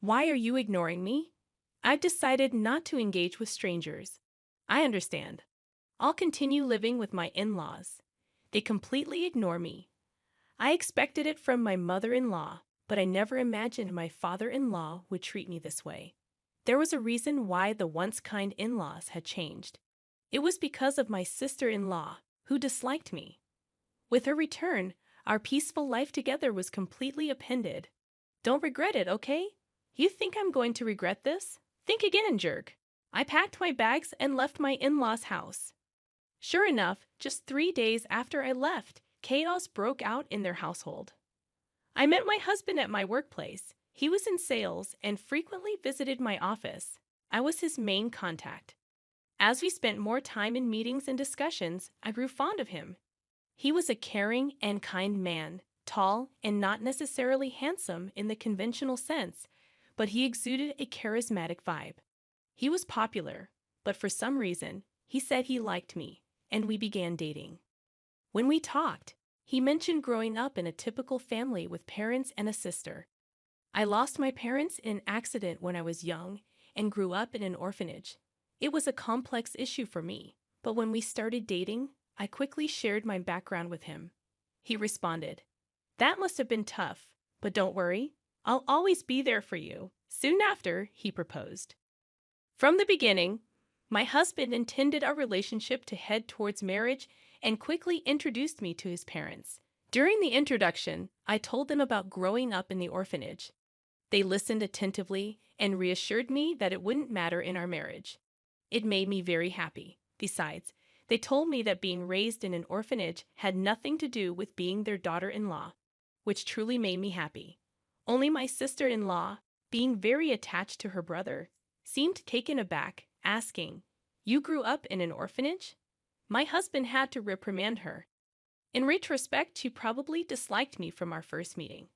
Why are you ignoring me? I've decided not to engage with strangers. I understand. I'll continue living with my in-laws. They completely ignore me. I expected it from my mother-in-law, but I never imagined my father-in-law would treat me this way. There was a reason why the once kind in-laws had changed. It was because of my sister-in-law, who disliked me. With her return, our peaceful life together was completely upended. Don't regret it, okay? You think I'm going to regret this? Think again, jerk. I packed my bags and left my in-laws' house. Sure enough, just 3 days after I left, chaos broke out in their household. I met my husband at my workplace. He was in sales and frequently visited my office. I was his main contact. As we spent more time in meetings and discussions, I grew fond of him. He was a caring and kind man, tall and not necessarily handsome in the conventional sense, but he exuded a charismatic vibe. He was popular, but for some reason, he said he liked me, and we began dating. When we talked, he mentioned growing up in a typical family with parents and a sister. I lost my parents in an accident when I was young and grew up in an orphanage. It was a complex issue for me, but when we started dating, I quickly shared my background with him. He responded, "That must have been tough, but don't worry, I'll always be there for you." Soon after, he proposed. From the beginning, my husband intended our relationship to head towards marriage and quickly introduced me to his parents. During the introduction, I told them about growing up in the orphanage. They listened attentively and reassured me that it wouldn't matter in our marriage. It made me very happy. Besides, they told me that being raised in an orphanage had nothing to do with being their daughter-in-law, which truly made me happy. Only my sister-in-law, being very attached to her brother, seemed taken aback, asking, "You grew up in an orphanage?" My husband had to reprimand her. In retrospect, she probably disliked me from our first meeting.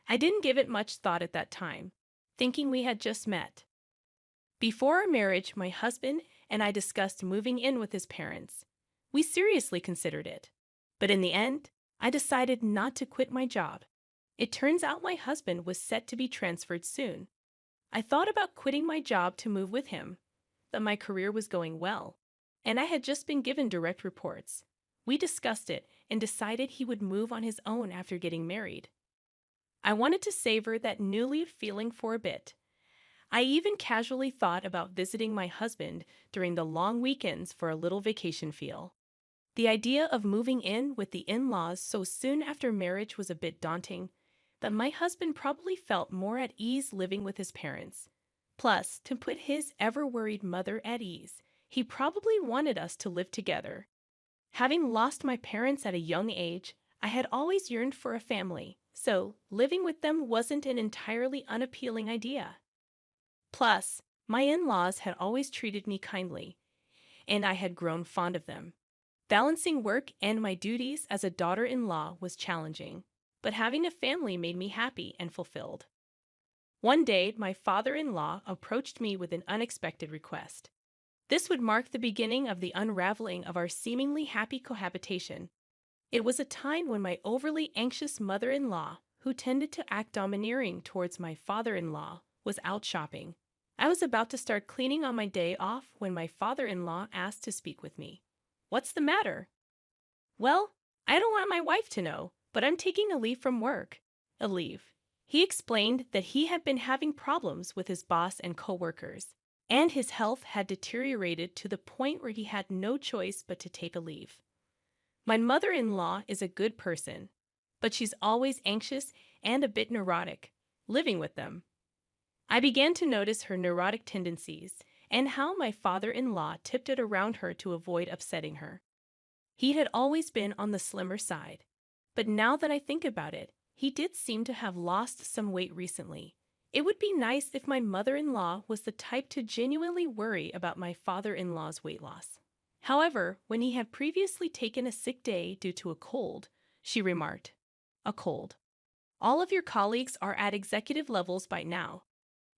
I didn't give it much thought at that time, thinking we had just met. Before our marriage, my husband and I discussed moving in with his parents. We seriously considered it. But in the end, I decided not to quit my job. It turns out my husband was set to be transferred soon. I thought about quitting my job to move with him, but my career was going well, and I had just been given direct reports. We discussed it and decided he would move on his own after getting married. I wanted to savor that newly feeling for a bit. I even casually thought about visiting my husband during the long weekends for a little vacation feel. The idea of moving in with the in-laws so soon after marriage was a bit daunting, but my husband probably felt more at ease living with his parents. Plus, to put his ever-worried mother at ease, he probably wanted us to live together. Having lost my parents at a young age, I had always yearned for a family, so living with them wasn't an entirely unappealing idea. Plus, my in-laws had always treated me kindly, and I had grown fond of them. Balancing work and my duties as a daughter-in-law was challenging, but having a family made me happy and fulfilled. One day, my father-in-law approached me with an unexpected request. This would mark the beginning of the unraveling of our seemingly happy cohabitation. It was a time when my overly anxious mother-in-law, who tended to act domineering towards my father-in-law, was out shopping. I was about to start cleaning on my day off when my father-in-law asked to speak with me. "What's the matter?" "Well, I don't want my wife to know, but I'm taking a leave from work." A leave. He explained that he had been having problems with his boss and coworkers, and his health had deteriorated to the point where he had no choice but to take a leave. My mother-in-law is a good person, but she's always anxious and a bit neurotic, living with them. I began to notice her neurotic tendencies and how my father-in-law tiptoed around her to avoid upsetting her. He had always been on the slimmer side, but now that I think about it, he did seem to have lost some weight recently. It would be nice if my mother-in-law was the type to genuinely worry about my father-in-law's weight loss. However, when he had previously taken a sick day due to a cold, she remarked, "A cold. All of your colleagues are at executive levels by now.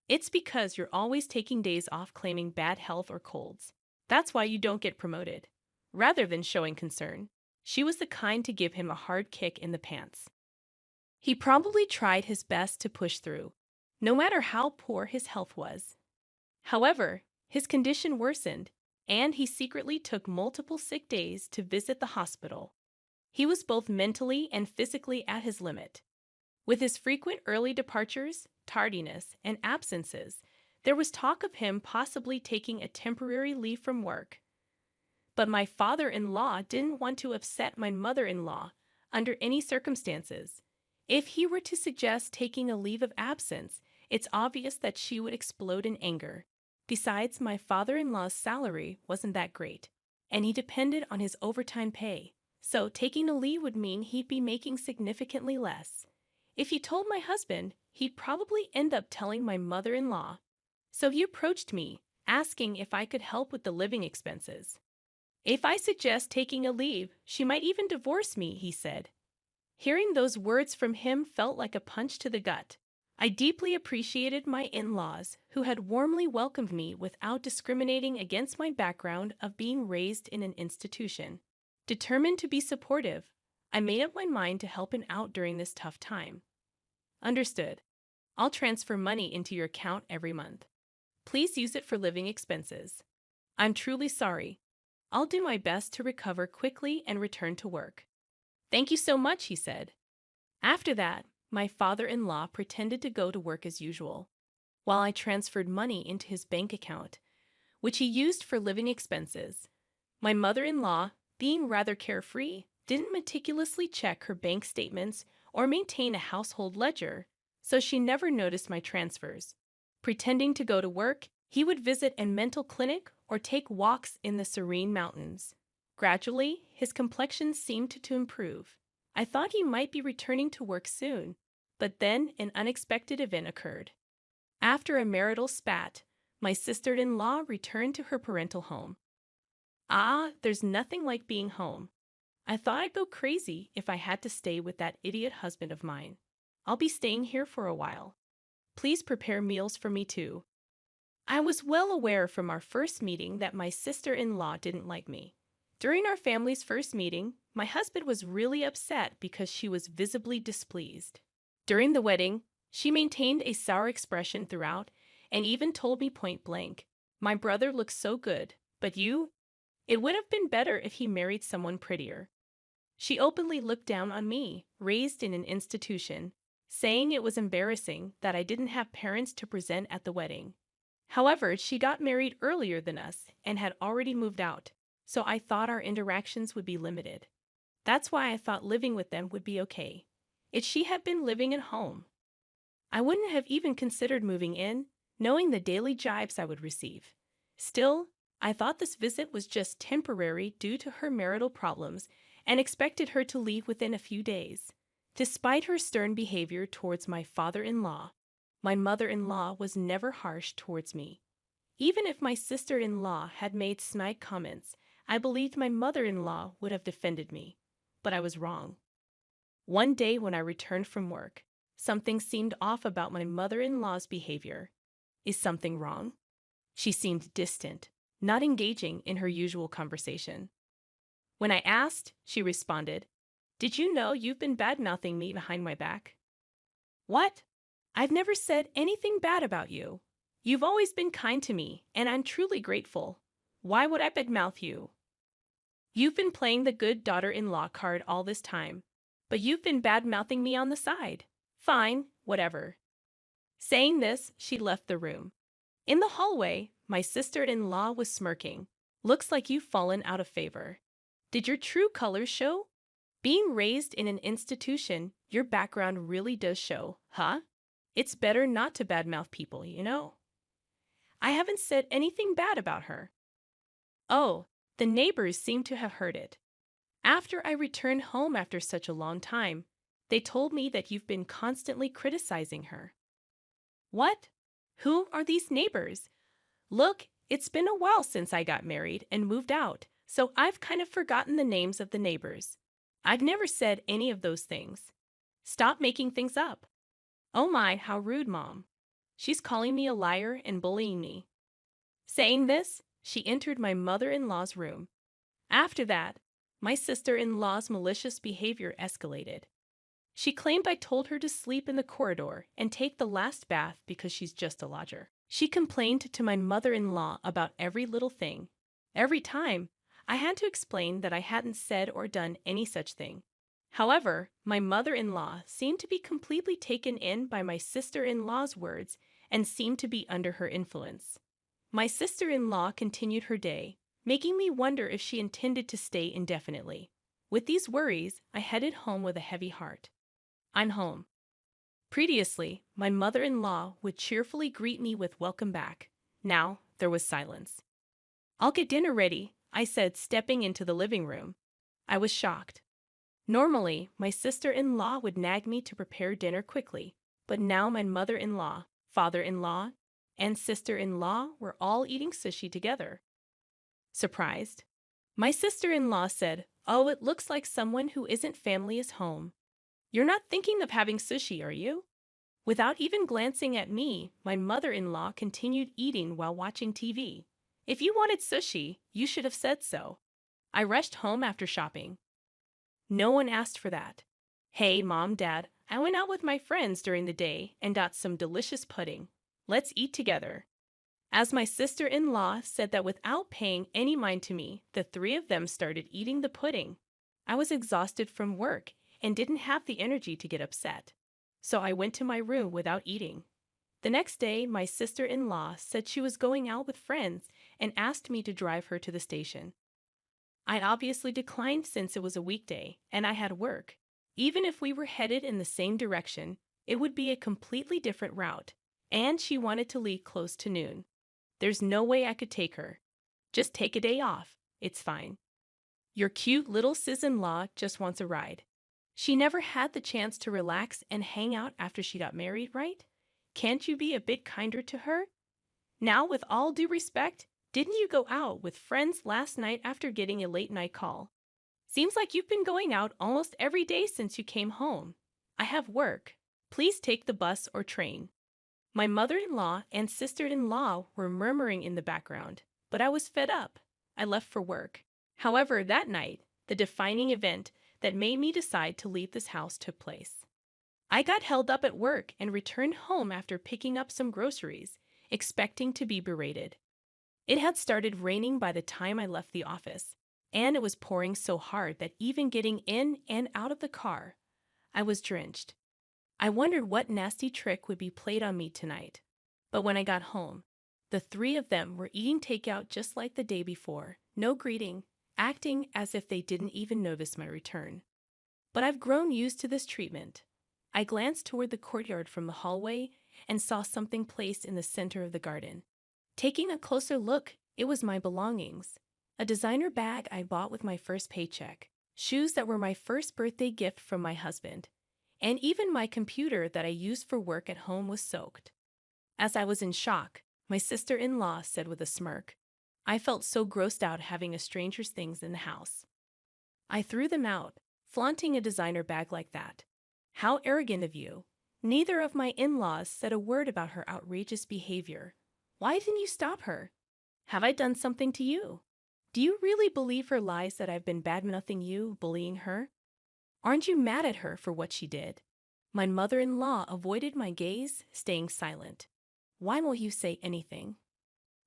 It's because you're always taking days off claiming bad health or colds. That's why you don't get promoted." Rather than showing concern, she was the kind to give him a hard kick in the pants. He probably tried his best to push through, no matter how poor his health was. However, his condition worsened, and he secretly took multiple sick days to visit the hospital. He was both mentally and physically at his limit. With his frequent early departures, tardiness, and absences, there was talk of him possibly taking a temporary leave from work. But my father-in-law didn't want to upset my mother-in-law under any circumstances. If he were to suggest taking a leave of absence, it's obvious that she would explode in anger. Besides, my father-in-law's salary wasn't that great, and he depended on his overtime pay. So taking a leave would mean he'd be making significantly less. If he told my husband, he'd probably end up telling my mother-in-law. So he approached me, asking if I could help with the living expenses. If I suggest taking a leave, she might even divorce me, he said. Hearing those words from him felt like a punch to the gut. I deeply appreciated my in-laws, who had warmly welcomed me without discriminating against my background of being raised in an institution. Determined to be supportive, I made up my mind to help him out during this tough time. Understood. I'll transfer money into your account every month. Please use it for living expenses. I'm truly sorry. I'll do my best to recover quickly and return to work. Thank you so much, he said. After that, my father-in-law pretended to go to work as usual, while I transferred money into his bank account, which he used for living expenses. My mother-in-law, being rather carefree, didn't meticulously check her bank statements or maintain a household ledger, so she never noticed my transfers. Pretending to go to work, he would visit a mental clinic or take walks in the serene mountains. Gradually, his complexion seemed to improve. I thought he might be returning to work soon, but then an unexpected event occurred. After a marital spat, my sister-in-law returned to her parental home. There's nothing like being home. I thought I'd go crazy if I had to stay with that idiot husband of mine. I'll be staying here for a while. Please prepare meals for me too. I was well aware from our first meeting that my sister-in-law didn't like me. During our family's first meeting, my husband was really upset because she was visibly displeased. During the wedding, she maintained a sour expression throughout and even told me point blank, "My brother looks so good, but you? It would have been better if he married someone prettier." She openly looked down on me, raised in an institution, saying it was embarrassing that I didn't have parents to present at the wedding. However, she got married earlier than us and had already moved out, so I thought our interactions would be limited. That's why I thought living with them would be okay. If she had been living at home, I wouldn't have even considered moving in, knowing the daily jibes I would receive. Still, I thought this visit was just temporary due to her marital problems and expected her to leave within a few days. Despite her stern behavior towards my father-in-law, my mother-in-law was never harsh towards me. Even if my sister-in-law had made snide comments, I believed my mother-in-law would have defended me. But I was wrong. One day when I returned from work, something seemed off about my mother-in-law's behavior. Is something wrong? She seemed distant, not engaging in her usual conversation. When I asked, she responded, "Did you know you've been bad-mouthing me behind my back?" "What? I've never said anything bad about you. You've always been kind to me, and I'm truly grateful. Why would I badmouth you?" "You've been playing the good daughter-in-law card all this time, but you've been bad-mouthing me on the side. Fine, whatever." Saying this, she left the room. In the hallway, my sister-in-law was smirking. "Looks like you've fallen out of favor. Did your true colors show? Being raised in an institution, your background really does show, huh? It's better not to badmouth people, you know." "I haven't said anything bad about her." "Oh, the neighbors seem to have heard it. After I returned home after such a long time, they told me that you've been constantly criticizing her." "What? Who are these neighbors? Look, it's been a while since I got married and moved out, so I've kind of forgotten the names of the neighbors. I've never said any of those things. Stop making things up." "Oh my, how rude, Mom. She's calling me a liar and bullying me." Saying this, she entered my mother-in-law's room. After that, my sister-in-law's malicious behavior escalated. She claimed I told her to sleep in the corridor and take the last bath because she's just a lodger. She complained to my mother-in-law about every little thing. Every time, I had to explain that I hadn't said or done any such thing. However, my mother-in-law seemed to be completely taken in by my sister-in-law's words and seemed to be under her influence. My sister-in-law continued her day, making me wonder if she intended to stay indefinitely. With these worries, I headed home with a heavy heart. I'm home. Previously, my mother-in-law would cheerfully greet me with welcome back. Now, there was silence. I'll get dinner ready, I said, stepping into the living room. I was shocked. Normally, my sister-in-law would nag me to prepare dinner quickly, but now my mother-in-law, father-in-law, and sister-in-law were all eating sushi together. Surprised, my sister-in-law said, "Oh, it looks like someone who isn't family is home. You're not thinking of having sushi, are you?" Without even glancing at me, my mother-in-law continued eating while watching TV. "If you wanted sushi, you should have said so." I rushed home after shopping. No one asked for that. "Hey, Mom, Dad, I went out with my friends during the day and got some delicious pudding. Let's eat together." As my sister-in-law said that without paying any mind to me, the three of them started eating the pudding. I was exhausted from work and didn't have the energy to get upset, so I went to my room without eating. The next day, my sister-in-law said she was going out with friends and asked me to drive her to the station. I obviously declined since it was a weekday and I had work. Even if we were headed in the same direction, it would be a completely different route, and she wanted to leave close to noon. There's no way I could take her. "Just take a day off. It's fine. Your cute little sis-in-law just wants a ride." She never had the chance to relax and hang out after she got married, right? Can't you be a bit kinder to her? Now, with all due respect, didn't you go out with friends last night after getting a late-night call? Seems like you've been going out almost every day since you came home. I have work. Please take the bus or train. My mother-in-law and sister-in-law were murmuring in the background, but I was fed up. I left for work. However, that night, the defining event that made me decide to leave this house took place. I got held up at work and returned home after picking up some groceries, expecting to be berated. It had started raining by the time I left the office, and it was pouring so hard that even getting in and out of the car, I was drenched. I wondered what nasty trick would be played on me tonight. But when I got home, the three of them were eating takeout just like the day before, no greeting, acting as if they didn't even notice my return. But I've grown used to this treatment. I glanced toward the courtyard from the hallway and saw something placed in the center of the garden. Taking a closer look, it was my belongings. A designer bag I bought with my first paycheck, shoes that were my first birthday gift from my husband, and even my computer that I used for work at home was soaked. As I was in shock, my sister-in-law said with a smirk, "I felt so grossed out having a stranger's things in the house. I threw them out, flaunting a designer bag like that. How arrogant of you." Neither of my in-laws said a word about her outrageous behavior. Why didn't you stop her? Have I done something to you? Do you really believe her lies that I've been bad-mouthing you, bullying her? Aren't you mad at her for what she did? My mother-in-law avoided my gaze, staying silent. Why won't you say anything?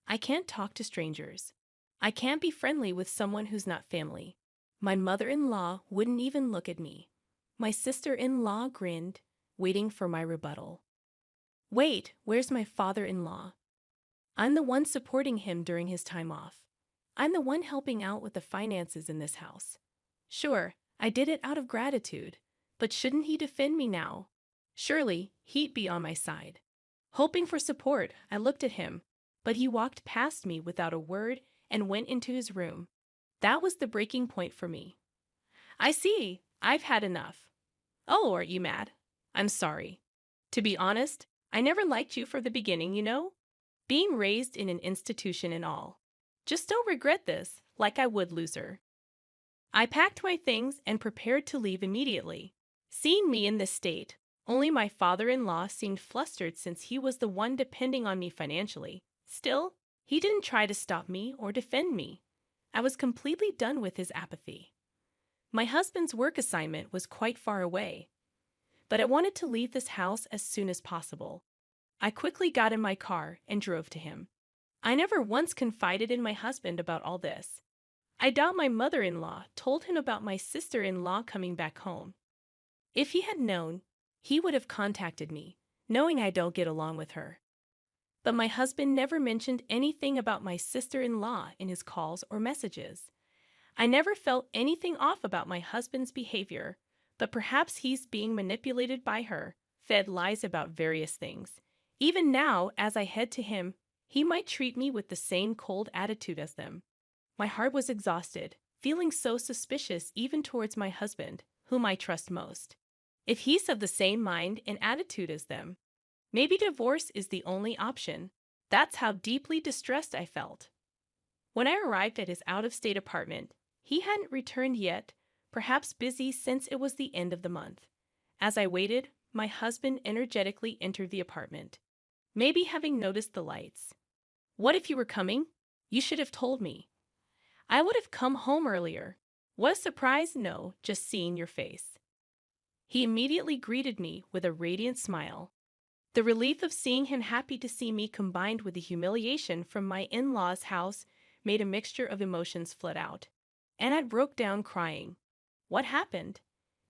I can't talk to strangers. I can't be friendly with someone who's not family. My mother-in-law wouldn't even look at me. My sister-in-law grinned, waiting for my rebuttal. Wait, where's my father-in-law? I'm the one supporting him during his time off. I'm the one helping out with the finances in this house. Sure, I did it out of gratitude, but shouldn't he defend me now? Surely, he'd be on my side. Hoping for support, I looked at him, but he walked past me without a word and went into his room. That was the breaking point for me. "I see, I've had enough." "Oh, are you mad?" "I'm sorry. To be honest, I never liked you from the beginning, you know? Being raised in an institution and all. Just don't regret this, like I would, loser." I packed my things and prepared to leave immediately. Seeing me in this state, only my father-in-law seemed flustered since he was the one depending on me financially. Still, he didn't try to stop me or defend me. I was completely done with his apathy. My husband's work assignment was quite far away. but I wanted to leave this house as soon as possible. I quickly got in my car and drove to him. I never once confided in my husband about all this. I doubt my mother-in-law told him about my sister-in-law coming back home. If he had known, he would have contacted me, knowing I don't get along with her. But my husband never mentioned anything about my sister-in-law in his calls or messages. I never felt anything off about my husband's behavior, but perhaps he's being manipulated by her, fed lies about various things. Even now, as I head to him, he might treat me with the same cold attitude as them. My heart was exhausted, feeling so suspicious even towards my husband, whom I trust most. If he's of the same mind and attitude as them, maybe divorce is the only option. That's how deeply distressed I felt. When I arrived at his out-of-state apartment, he hadn't returned yet, perhaps busy since it was the end of the month. As I waited, my husband energetically entered the apartment, maybe having noticed the lights. "What if you were coming? You should have told me. I would have come home earlier." "What a surprise, no, just seeing your face." He immediately greeted me with a radiant smile. The relief of seeing him happy to see me combined with the humiliation from my in-laws' house made a mixture of emotions flood out. And I broke down crying. What happened?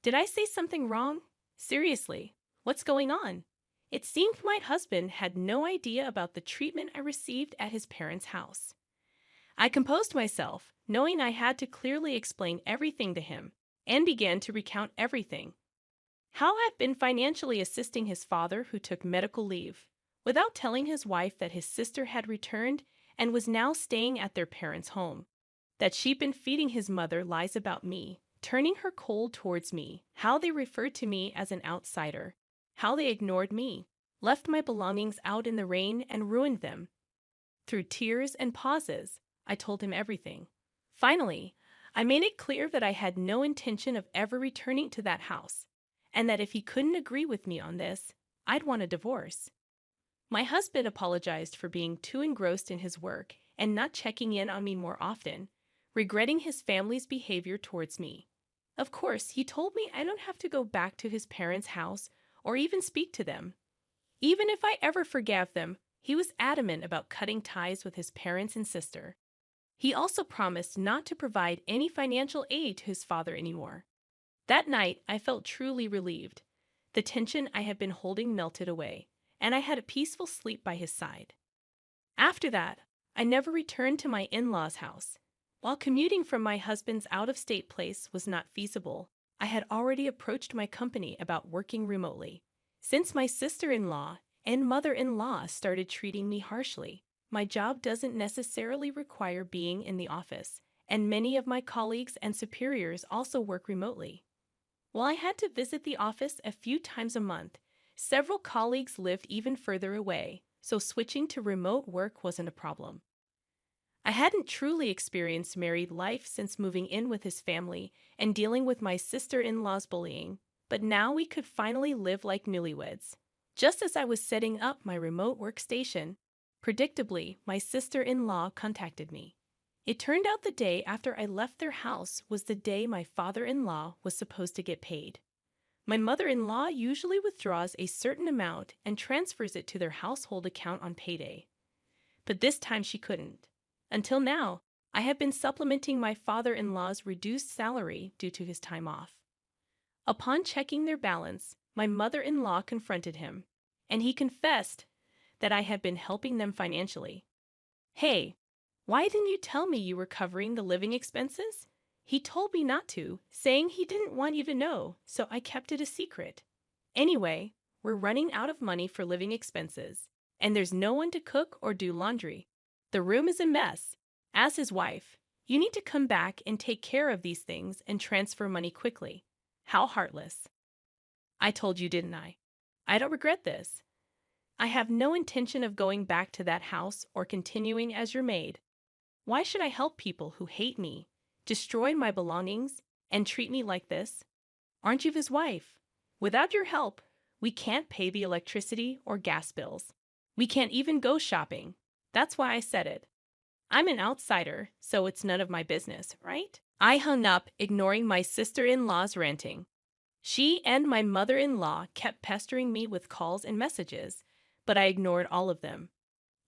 Did I say something wrong? Seriously, what's going on? It seemed my husband had no idea about the treatment I received at his parents' house. I composed myself, knowing I had to clearly explain everything to him, and began to recount everything. How I've been financially assisting his father who took medical leave, without telling his wife that his sister had returned and was now staying at their parents' home. That she'd been feeding his mother lies about me, turning her cold towards me, how they referred to me as an outsider, how they ignored me, left my belongings out in the rain and ruined them. Through tears and pauses, I told him everything. Finally, I made it clear that I had no intention of ever returning to that house, and that if he couldn't agree with me on this, I'd want a divorce. My husband apologized for being too engrossed in his work and not checking in on me more often, regretting his family's behavior towards me. Of course, he told me I don't have to go back to his parents' house or even speak to them. Even if I ever forgave them, he was adamant about cutting ties with his parents and sister. He also promised not to provide any financial aid to his father anymore. That night, I felt truly relieved. The tension I had been holding melted away, and I had a peaceful sleep by his side. After that, I never returned to my in-laws' house. While commuting from my husband's out-of-state place was not feasible, I had already approached my company about working remotely. Since my sister-in-law and mother-in-law started treating me harshly, my job doesn't necessarily require being in the office, and many of my colleagues and superiors also work remotely. While I had to visit the office a few times a month, several colleagues lived even further away, so switching to remote work wasn't a problem. I hadn't truly experienced married life since moving in with his family and dealing with my sister-in-law's bullying, but now we could finally live like newlyweds. Just as I was setting up my remote workstation, predictably, my sister-in-law contacted me. It turned out the day after I left their house was the day my father-in-law was supposed to get paid. My mother-in-law usually withdraws a certain amount and transfers it to their household account on payday. But this time she couldn't. Until now, I have been supplementing my father-in-law's reduced salary due to his time off. Upon checking their balance, my mother-in-law confronted him, and he confessed that I had been helping them financially. "Hey, why didn't you tell me you were covering the living expenses?" "He told me not to, saying he didn't want you to know, so I kept it a secret. Anyway, we're running out of money for living expenses, and there's no one to cook or do laundry. The room is a mess. As his wife, you need to come back and take care of these things and transfer money quickly." How heartless. I told you, didn't I? I don't regret this. I have no intention of going back to that house or continuing as your maid. Why should I help people who hate me, destroy my belongings, and treat me like this? Aren't you his wife? Without your help, we can't pay the electricity or gas bills. We can't even go shopping. That's why I said it. I'm an outsider, so it's none of my business, right? I hung up, ignoring my sister-in-law's ranting. She and my mother-in-law kept pestering me with calls and messages, but I ignored all of them.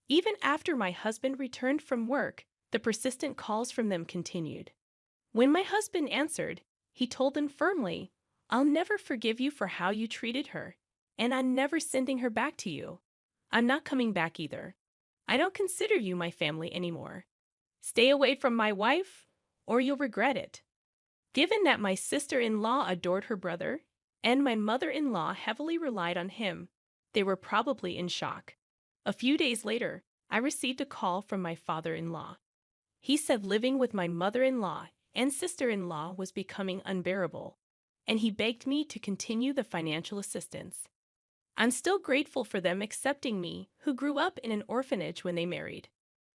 Even after my husband returned from work, the persistent calls from them continued. When my husband answered, he told them firmly, "I'll never forgive you for how you treated her, and I'm never sending her back to you. I'm not coming back either. I don't consider you my family anymore. Stay away from my wife, or you'll regret it." Given that my sister-in-law adored her brother, and my mother-in-law heavily relied on him, they were probably in shock. A few days later, I received a call from my father-in-law. He said living with my mother-in-law and sister-in-law was becoming unbearable, and he begged me to continue the financial assistance. I'm still grateful for them accepting me, who grew up in an orphanage when they married.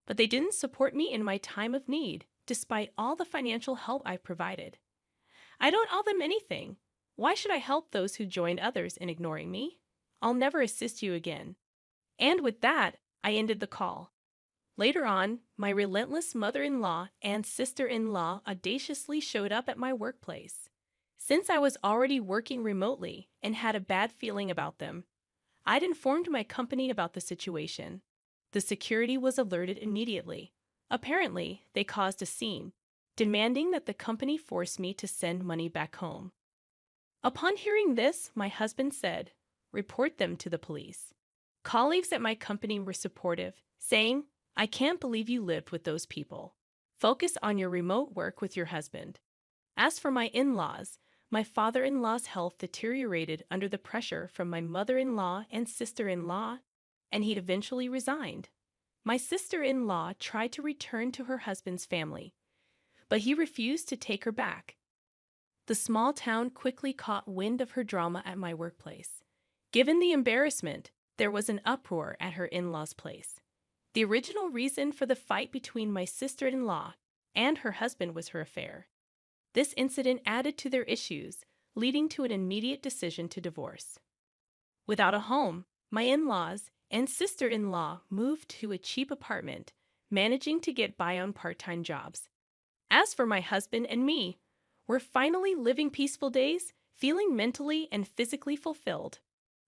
But they didn't support me in my time of need, despite all the financial help I provided. I don't owe them anything. Why should I help those who joined others in ignoring me? I'll never assist you again. And with that, I ended the call. Later on, my relentless mother-in-law and sister-in-law audaciously showed up at my workplace. Since I was already working remotely and had a bad feeling about them, I'd informed my company about the situation. The security was alerted immediately. Apparently, they caused a scene, demanding that the company force me to send money back home. Upon hearing this, my husband said, "Report them to the police." Colleagues at my company were supportive, saying, "I can't believe you lived with those people. Focus on your remote work with your husband." As for my in-laws, my father-in-law's health deteriorated under the pressure from my mother-in-law and sister-in-law, and he'd eventually resigned. My sister-in-law tried to return to her husband's family, but he refused to take her back. The small town quickly caught wind of her drama at my workplace. Given the embarrassment, there was an uproar at her in-laws' place. The original reason for the fight between my sister-in-law and her husband was her affair. This incident added to their issues, leading to an immediate decision to divorce. Without a home, my in-laws and sister-in-law moved to a cheap apartment, managing to get by on part-time jobs. As for my husband and me, we're finally living peaceful days, feeling mentally and physically fulfilled.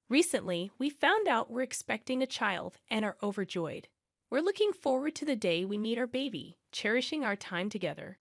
Recently, we found out we're expecting a child and are overjoyed. We're looking forward to the day we meet our baby, cherishing our time together.